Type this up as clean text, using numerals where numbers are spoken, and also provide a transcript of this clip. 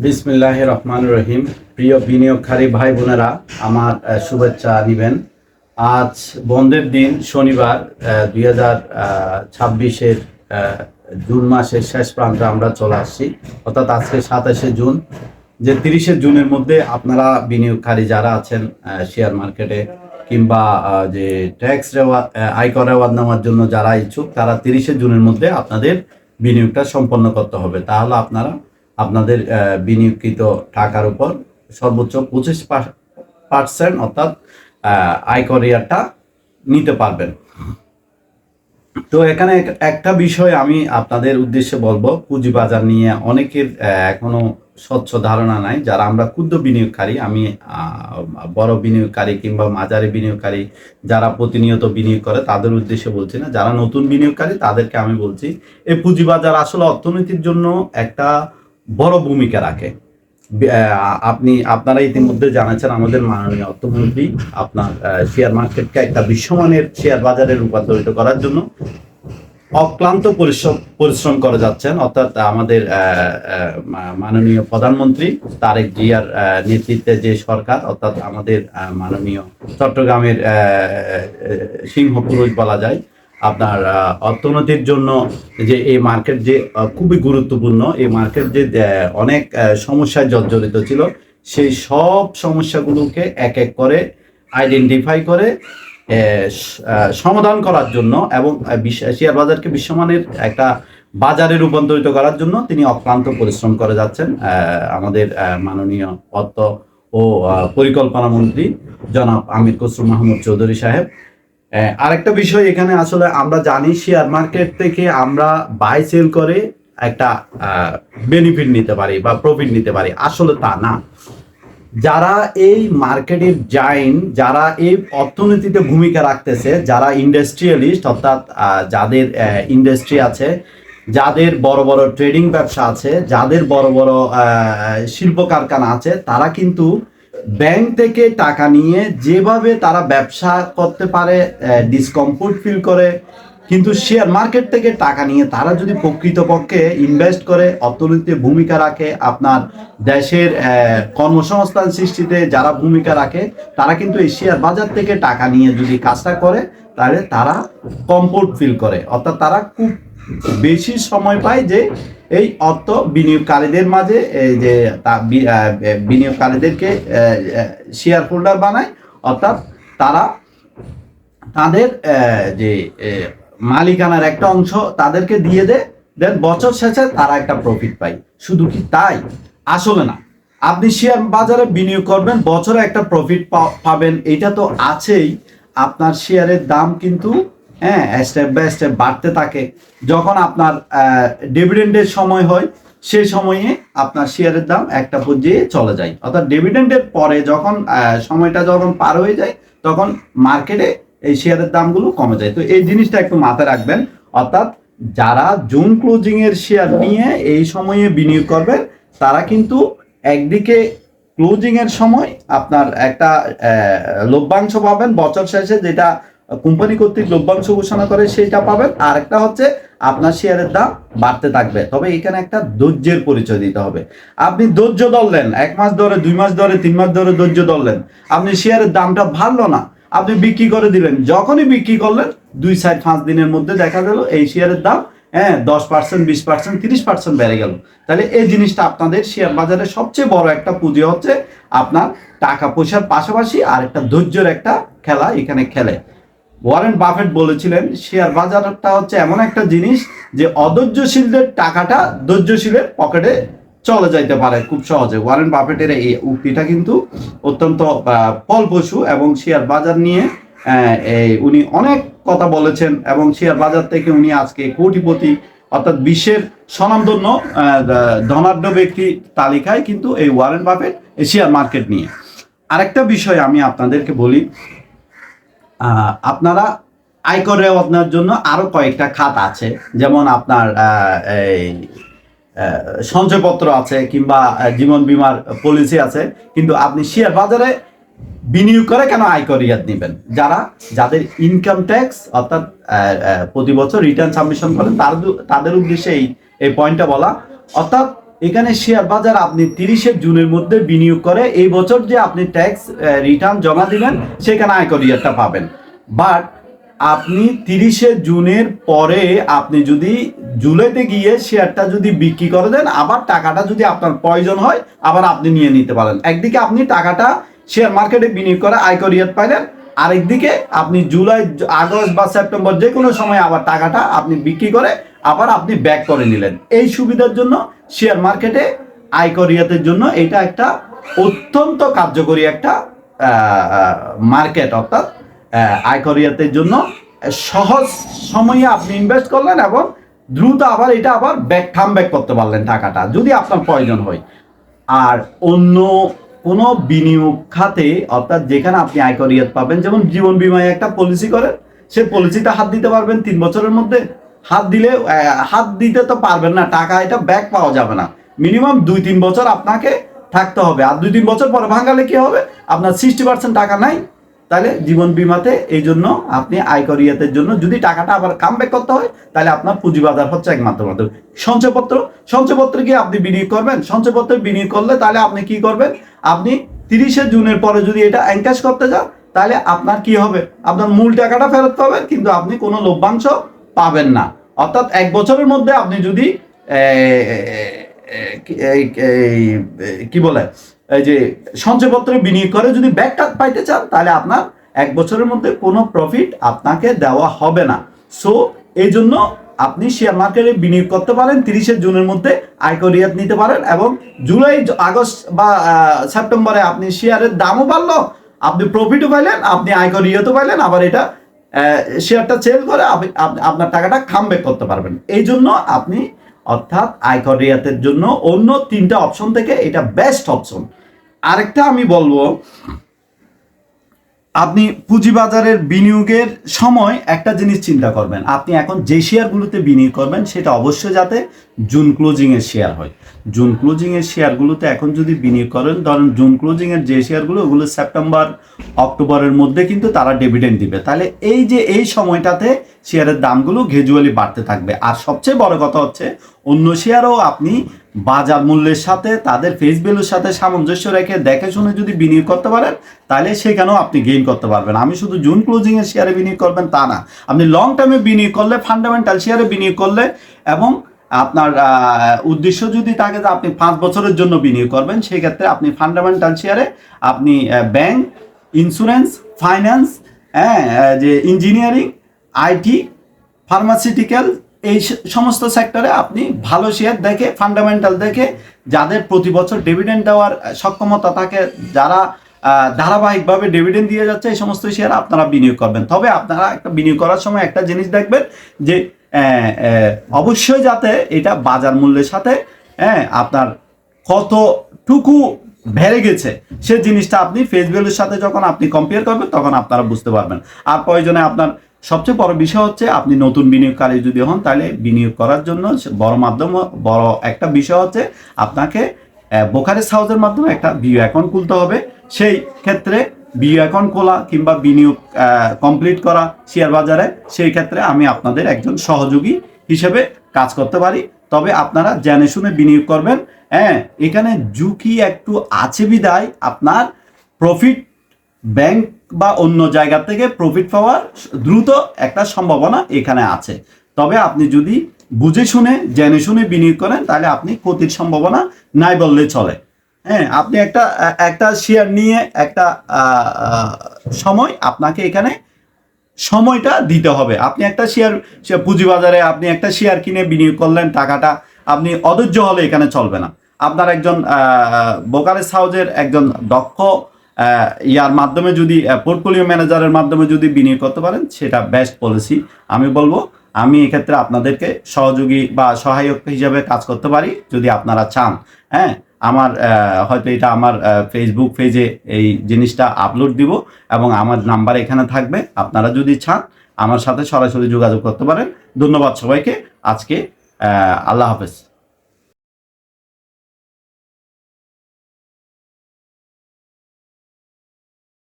বিসমিল্লাহির রহমানির রহিম। প্রিয় বিনিয়োগকারী ভাই বোনেরা, আমার শুভেচ্ছা নিবেন। আজ বন্ধের দিন, শনিবার, 2026-এর জুন মাসের শেষ প্রান্তে আমরা চলে আসছি। অর্থাৎ আজকে 27শে জুন। যে 30শে জুনের মধ্যে আপনারা বিনিয়োগকারী যারা আছেন শেয়ার মার্কেটে কিংবা যে ট্যাক্স রেওয়ার্ড, আয়কর রেওয়ার্ড নেওয়ার জন্য যারা ইচ্ছুক, তারা 30শে জুনের মধ্যে আপনাদের বিনিয়োগটা সম্পন্ন করতে হবে। তাহলে আপনারা আপনাদের বিনিয়োগকৃত টাকার উপর সর্বোচ্চ 25% অর্থাৎ আয়কর রেয়ারটা নিতে পারবেন। তো এখানে একটা বিষয় আমি আপনাদের উদ্দেশ্যে বলবো, পুঁজিবাজার নিয়ে অনেকের এখনো স্বচ্ছ ধারণা নাই। যারা আমরা ক্ষুদ্র বিনিয়োগকারী, আমি বড় বিনিয়োগকারী কিংবা মাঝারি বিনিয়োগকারী যারা প্রতিনিয়ত বিনিয়োগ করে তাদের উদ্দেশ্যে বলছি না, যারা নতুন বিনিয়োগকারী তাদেরকে আমি বলছি, এই পুঁজিবাজার আসলে অর্থনীতির জন্য একটা বড় ভূমিকা রাখে। আপনারা ইতিমধ্যে জানাচ্ছেন, আমাদের মাননীয় অর্থমন্ত্রী আপনার শেয়ার মার্কেটকে একটা বিশ্বমানের শেয়ার বাজারে রূপান্তরিত করার জন্য অক্লান্ত পরিশ্রম করে যাচ্ছেন। অর্থাৎ আমাদের মাননীয় প্রধানমন্ত্রী তারেক জিয়ার নেতৃত্বে যে সরকার, অর্থাৎ আমাদের মাননীয় চট্টগ্রামের সিংহপুরুষ বলা যায়, আপনার অর্থনীতির জন্য যে এই মার্কেট যে খুবই গুরুত্বপূর্ণ, এই মার্কেট যে অনেক সমস্যায় জর্জরিত ছিল, সেই সব সমস্যাগুলোকে এক এক করে আইডেন্টিফাই করে সমাধান করার জন্য এবং শেয়ার বাজারকে বিশ্বমানের একটা বাজারে রূপান্তরিত করার জন্য তিনি অক্লান্ত পরিশ্রম করে যাচ্ছেন আমাদের মাননীয় অর্থ ও পরিকল্পনা মন্ত্রী জনাব আমির খসরু মাহমুদ চৌধুরী সাহেব। আরেকটা বিষয় এখানে, আসলে আমরা জানি শেয়ার মার্কেট থেকে আমরা বাই সেল করে একটা বেনিফিট নিতে পারি বা প্রফিট নিতে পারি। আসলে তা না। যারা এই মার্কেটের জাইন, যারা এই অর্থনীতিতে ভূমিকা রাখতেছে, যারা ইন্ডাস্ট্রিয়ালিস্ট, অর্থাৎ যাদের ইন্ডাস্ট্রি আছে, যাদের বড় বড় ট্রেডিং ব্যবসা আছে, যাদের বড় বড় শিল্প কারখানা আছে, তারা কিন্তু ব্যাংক থেকে টাকা নিয়ে যেভাবে তারা ব্যবসা করতে পারে ডিসকমফোর্ট ফিল করে, কিন্তু শেয়ার মার্কেট থেকে টাকা নিয়ে তারা যদি প্রকৃতপক্ষে ইনভেস্ট করে, অর্থনীতিতে ভূমিকা রাখে, আপনার দেশের কর্মসংস্থান সৃষ্টিতে যারা ভূমিকা রাখে, তারা কিন্তু এই শেয়ার বাজার থেকে টাকা নিয়ে যদি কাজটা করে, তাহলে তারা কমফোর্ট ফিল করে। অর্থাৎ তারা খুব বেশি সময় পায় যে এই অর্থ বিনিয়োগকারীদের মাঝে যে বিনিয়োগকারীদেরকে শেয়ার হোল্ডার বানায়, অর্থাৎ তারা তাদের যে মালিকানার একটা অংশ তাদেরকে দিয়ে দেয়, দেন বছর শেষে তারা একটা প্রফিট পায়। শুধু কি তাই? আসলে না। আপনি শেয়ার বাজারে বিনিয়োগ করবেন, বছরে একটা প্রফিট পাবেন, এটা তো আছেই। আপনার শেয়ারের দাম কিন্তু স্টেপ বাই স্টেপ বাড়তে থাকে। যখন আপনার ডিভিডেন্ডের সময় হয়, সেই সময়ে আপনার শেয়ারের দাম একটা পর্যায়ে চলে যায়। অর্থাৎ ডিভিডেন্ডের পরে যখন সময়টা যখন পার হয়ে যায়, তখন মার্কেটে এই শেয়ারের দামগুলো কমে যায়। তো এই জিনিসটা একটু মাথায় রাখবেন। অর্থাৎ যারা জুন ক্লোজিং এর শেয়ার নিয়ে এই সময়ে বিনিয়োগ করবেন, তারা কিন্তু একদিকে ক্লোজিং এর সময় আপনার একটা লভ্যাংশ পাবেন বছর শেষে, যেটা কোম্পানি কর্তৃক লভ্যাংশ ঘোষণা করে সেটা পাবেন। আর একটা হচ্ছে আপনার শেয়ারের দাম বাড়তে থাকবে। তবে এখানে একটা ধৈর্যের পরিচয় দিতে হবে। আপনি ধৈর্য ধরলেন, 1 মাস ধরে, 2 মাস ধরে, 3 মাস ধরে ধৈর্য ধরলেন, আপনি শেয়ারের দামটা বাড়লো না, আপনি বিক্রি করে দিলেন। যখনই বিক্রি করলেন, 2-4-5 দিনের মধ্যে দেখা গেল এই শেয়ারের দাম 10%, 20%, 30% বেড়ে গেল। তাহলে এই জিনিসটা আপনাদের শেয়ার বাজারে সবচেয়ে বড় একটা পুঁজি হচ্ছে আপনার টাকা পয়সার পাশাপাশি আর একটা ধৈর্যের একটা খেলা এখানে খেলে। ওয়ারেন বাফেট বলেছিলেন, শেয়ার বাজারটা হচ্ছে এমন একটা জিনিস যে অধৈর্যশীলদের টাকাটা ধৈর্যশীলের পকেটে চলে যাইতে পারে খুব সহজে। ওয়ারেন বাফেটের এই উক্তিটা কিন্তু অত্যন্ত ফলপ্রসূ, এবং শেয়ার বাজার নিয়ে উনি অনেক কথা বলেছেন, এবং শেয়ার বাজার থেকে উনি আজকে কোটিপতি, অর্থাৎ বিশ্বের স্বনামধন্য ধনাঢ্য ব্যক্তি তালিকায় কিন্তু এই ওয়ারেন বাফেট এই শেয়ার মার্কেট নিয়ে। আরেকটা বিষয় আমি আপনাদেরকে বলি, আপনারা আয়কর রেওয়াজ নেওয়ার জন্য আরো কয়েকটা খাত আছে। যেমন আপনার এই সঞ্চয়পত্র আছে কিংবা জীবন বীমার পলিসি আছে। কিন্তু আপনি শেয়ার বাজারে বিনিয়োগ করে কেন আয়কর রিয়াদ নেবেন? যাদের ইনকাম ট্যাক্স, অর্থাৎ প্রতি বছর রিটার্ন সাবমিশন করেন, তাদের উদ্দেশ্যে এই পয়েন্টটা বলা। অর্থাৎ এখানে শেয়ার বাজার আপনি 30 জুনের মধ্যে বিনিয়োগ করে এই বছর যে আপনি ট্যাক্স রিটার্ন জমা দিবেন সেখানে আয়কর ইয়ারটা পাবেন। বাট আপনি 30 জুনের পরে আপনি যদি জুলাইতে গিয়ে শেয়ারটা যদি বিক্রি করে দেন, আবার টাকাটা যদি আপনার প্রয়োজন হয় আবার আপনি নিয়ে নিতে পারেন। একদিকে আপনি টাকাটা শেয়ার মার্কেটে বিনিয়োগ করে আয়কর ইয়ার পাইলেন, আরেকদিকে আপনি জুলাই, আগস্ট বা সেপ্টেম্বর যে কোনো সময় আবার টাকাটা আপনি বিক্রি করে আবার আপনি ব্যাক করে নিলেন। এই সুবিধার জন্য শেয়ার মার্কেটে আয়কর রিয়াতের জন্য এটা একটা অত্যন্ত কার্যকরী একটা মার্কেট, অর্থাৎ আয়কর রিয়াতের জন্য সহজ সময়ে আপনি ইনভেস্ট করলেন এবং দ্রুত আবার এটা আবার ব্যাক করতে পারলেন টাকাটা যদি আপনার প্রয়োজন হয়। আর অন্য কোনো বিনিয়োগ খাতে, অর্থাৎ যেখানে আপনি আয়কর রিয়াত পাবেন, যেমন জীবন বীমায় একটা পলিসি করেন, সেই পলিসিটা হাত দিতে পারবেন 3 বছরের মধ্যে। হাত দিতে তো পারবেন না, টাকা এটা ব্যাক পাওয়া যাবে না। মিনিমাম 2-3 বছর আপনাকে থাকতে হবে। আর 2-3 বছর পরে ভাঙালে কি হবে, আপনার 60% টাকা নাই। তাহলে জীবন বীমাতে এই জন্য আপনি আয়কর রিয়াতের জন্য যদি টাকাটা আবার কামব্যাক করতে হয়, তাহলে আপনার পুঁজিবাজার হচ্ছে একমাত্র মাধ্যম। সঞ্চয়পত্রে কি আপনি বিনিয়োগ করবেন? সঞ্চয়পত্রে বিনিয়োগ করলে তাহলে আপনি কি করবেন, আপনি 30 জুনের পরে যদি এটা এনক্যাশ করতে যান, তাহলে আপনার কি হবে, আপনার মূল টাকাটা ফেরত পাবেন, কিন্তু আপনি কোনো লভ্যাংশ পাবেন না। অর্থাৎ 1 বছরের মধ্যে আপনি যদি কি বলে, এই যে সঞ্চয়পত্রে বিনিয়োগ করে যদি ব্যাকটা পাইতে চান, তাহলে আপনার 1 বছরের মধ্যে কোনো প্রফিট আপনাকে দেওয়া হবে না। সো এই জন্য আপনি শেয়ার মার্কেটে বিনিয়োগ করতে পারেন, 30 জুনের মধ্যে আয়কর রিয়াত নিতে পারেন, এবং জুলাই, আগস্ট বা সেপ্টেম্বরে আপনি শেয়ারের দামও বাড়লো, আপনি প্রফিটও পাইলেন, আপনি আয়কর রিয়াতও পাইলেন, আবার এটা শেয়ারটা সেল করে আপনার টাকাটা কামব্যাক করতে পারবেন। এই জন্য আপনি, অর্থাৎ আয়কর রিয়াতের জন্য অন্য 3টা অপশন থেকে এটা বেস্ট অপশন। আরেকটা আমি বলবো, আপনি পুঁজিবাজারের বিনিয়োগের সময় একটা জিনিস চিন্তা করবেন, আপনি এখন যে শেয়ারগুলোতে বিনিয়োগ করবেন সেটা অবশ্যই যাতে জুন ক্লোজিংয়ের শেয়ার হয়। জুন ক্লোজিংয়ের শেয়ারগুলোতে এখন যদি বিনিয়োগ করেন, ধরেন জুন ক্লোজিংয়ের যে শেয়ারগুলো, ওগুলো সেপ্টেম্বর অক্টোবরের মধ্যে কিন্তু তারা ডিভিডেন্ড দিবে, তাহলে এই যে এই সময়টাতে শেয়ারের দামগুলো গ্র্যাজুয়ালি বাড়তে থাকবে। আর সবচেয়ে বড় কথা হচ্ছে, অন্য শেয়ারও আপনি বাজার মূল্যের সাথে, তাদের ফেস ভ্যালুর সাথে সামঞ্জস্য রেখে দেখে শুনে যদি বিনিয়োগ করতে পারেন, তাহলে সেখানেও আপনি গেইন করতে পারবেন। আমি শুধু জুন ক্লোজিংয়ের শেয়ারে বিনিয়োগ করবেন তা না, আপনি লং টার্মে বিনিয়োগ করলে, ফান্ডামেন্টাল শেয়ারে বিনিয়োগ করলে, এবং আপনার উদ্দেশ্য যদি থাকে যে আপনি 5 বছরের জন্য বিনিয়োগ করবেন, সেই ক্ষেত্রে আপনি ফান্ডামেন্টাল শেয়ারে আপনি ব্যাংক, ইন্স্যুরেন্স, ফাইন্যান্স, যে ইঞ্জিনিয়ারিং, আইটি, ফার্মাসিউটিক্যাল, এই সমস্ত সেক্টরে আপনি ভালো শেয়ার দেখে, ফান্ডামেন্টাল দেখে, যাদের প্রতি বছর ডিভিডেন্ড দেওয়ার সক্ষমতা থাকে, যারা ধারাবাহিকভাবে ডিভিডেন্ড দিয়ে যাচ্ছে, এই সমস্ত শেয়ার আপনারা বিনিয়োগ করবেন। তবে আপনারা একটা বিনিয়োগ করার সময় একটা জিনিস দেখবেন যে অবশ্যই যাতে এটা বাজার মূল্যের সাথে আপনার কতটুকু বেড়ে গেছে সে জিনিসটা আপনি ফেস ভ্যালুর সাথে যখন আপনি কম্পেয়ার করবেন, তখন আপনারা বুঝতে পারবেন। আর প্রয়োজনে আপনার সবচেয়ে বড় বিষয় হচ্ছে, আপনি নতুন বিনিয়োগকারী যদি হন, তাহলে বিনিয়োগ করার জন্য বড় একটা বিষয় হচ্ছে আপনাকে ব্রোকারেজ হাউসের মাধ্যমে একটা বিও অ্যাকাউন্ট খুলতে হবে। সেই ক্ষেত্রে বিও অ্যাকাউন্ট খোলা কিংবা বিনিয়োগ কমপ্লিট করা শেয়ার বাজারে, সেই ক্ষেত্রে আমি আপনাদের একজন সহযোগী হিসেবে কাজ করতে পারি। তবে আপনারা জেনে শুনে বিনিয়োগ করবেন। এখানে ঝুঁকি একটু আছে বিদায় আপনার প্রফিট, ব্যাংক বা অন্য জায়গা থেকে প্রফিট পাওয়ার দ্রুত একটা সম্ভাবনা এখানে আছে। তবে আপনি যদি বুঝে শুনে জেনে শুনে বিনিয়োগ করেন, তাহলে আপনি ক্ষতির সম্ভাবনা নাই বললে চলে। আপনি একটা শেয়ার নিয়ে একটা সময় আপনাকে এখানে সময়টা দিতে হবে। আপনি একটা শেয়ার পুঁজিবাজারে আপনি একটা শেয়ার কিনে বিনিয়োগ করলেন, টাকাটা আপনি অধৈর্য হলে এখানে চলবে না। আপনার একজন ব্রোকারেজ হাউসের একজন দক্ষ ইয়ার মাধ্যমে যদি, পোর্টফোলিও ম্যানেজারের মাধ্যমে যদি বিনিয়োগ করতে পারেন, সেটা বেস্ট পলিসি আমি বলবো। আমি এক্ষেত্রে আপনাদেরকে সহযোগী বা সহায়ক হিসাবে কাজ করতে পারি যদি আপনারা চান। আমার হয়তো এটা আমার ফেসবুক পেজে এই জিনিসটা আপলোড দিব, এবং আমার নাম্বার এখানে থাকবে। আপনারা যদি চান আমার সাথে সরাসরি যোগাযোগ করতে পারেন। ধন্যবাদ সবাইকে। আজকে আল্লাহ হাফেজ।